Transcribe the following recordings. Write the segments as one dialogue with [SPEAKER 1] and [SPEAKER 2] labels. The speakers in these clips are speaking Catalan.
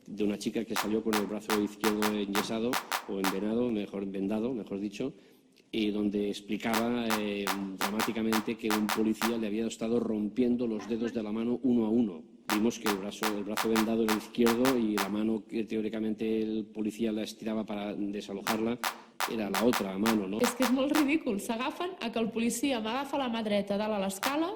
[SPEAKER 1] de una chica que salió con el brazo izquierdo enyesado o vendado, mejor dicho, y donde explicaba dramáticamente que un policía le había estado rompiendo los dedos de la mano uno a uno. Vimos que el brazo vendado era el izquierdo y la mano que teóricamente el policía la estirava para desalojarla era la otra mano, no?
[SPEAKER 2] És que és molt ridícul. S'agafen a que el policia m'agafa la mà dreta dalt a l'escala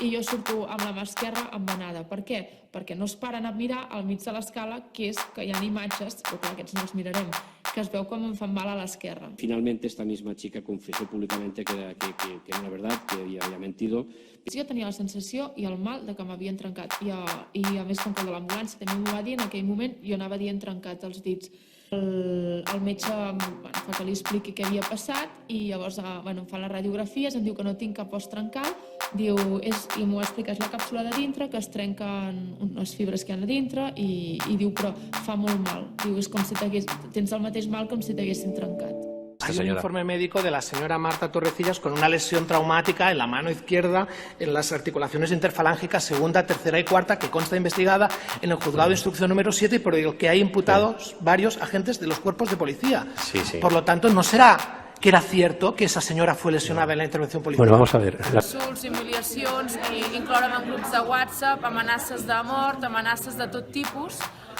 [SPEAKER 2] i jo surto amb la mà esquerra embenada. Per què? Perquè no es paren a mirar al mig de l'escala, que és que hi ha imatges, però clar, aquests no els mirarem, que es veu com em fan mal a l'esquerra.
[SPEAKER 1] Finalmente esta misma chica confesó públicamente que no era verdad, que había mentido.
[SPEAKER 2] Jo tenia la sensació i el mal de que m'havien trencat. I a més, com que el de l'ambulància també m'ho va dir, en aquell moment jo anava dient trencat els dits. El metge fa que li expliqui què havia passat i llavors em fan les radiografies, em diu que no tinc cap os trencat, diu, i m'ho explica, és la càpsula de dintre, que es trenquen unes fibres que hi ha a dintre i diu, però fa molt mal. Diu, és com si tens el mateix mal com si t'haguessin trencat.
[SPEAKER 3] Hay un informe médico de la señora Marta Torrecillas con una lesión traumática en la mano izquierda, en las articulaciones interfalángicas segunda, tercera y cuarta, que consta investigada en el juzgado de instrucción número 7 y por el que hay imputados varios agentes de los cuerpos de policía.
[SPEAKER 4] Sí, sí.
[SPEAKER 3] Por lo tanto, ¿no será que era cierto que esa señora fue lesionada en la intervención policial?
[SPEAKER 4] Bueno, vamos a ver.
[SPEAKER 5] Insults, humiliacions, incloure en grups de WhatsApp, amenaces de mort, amenaces de tot tipus,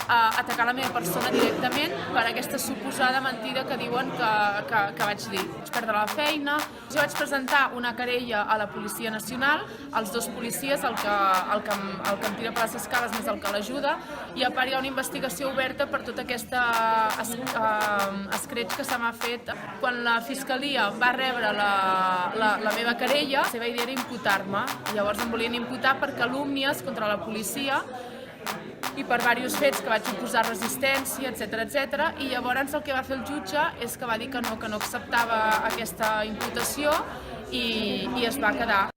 [SPEAKER 5] atacar la meva persona directament per aquesta suposada mentida que diuen que vaig dir. Vaig perdre la feina. Jo vaig presentar una querella a la Policia Nacional, als dos policies, el que em tira per les escales més el que l'ajuda, i a part hi ha una investigació oberta per tota aquesta escretx que se m'ha fet. Quan la Fiscalia va rebre la meva querella, la seva idea era imputar-me. Llavors em volien imputar per calúmnies contra la policia i per diversos fets que vaig oposar resistència, etc. I llavors el que va fer el jutge és que va dir que no acceptava aquesta imputació i es va quedar.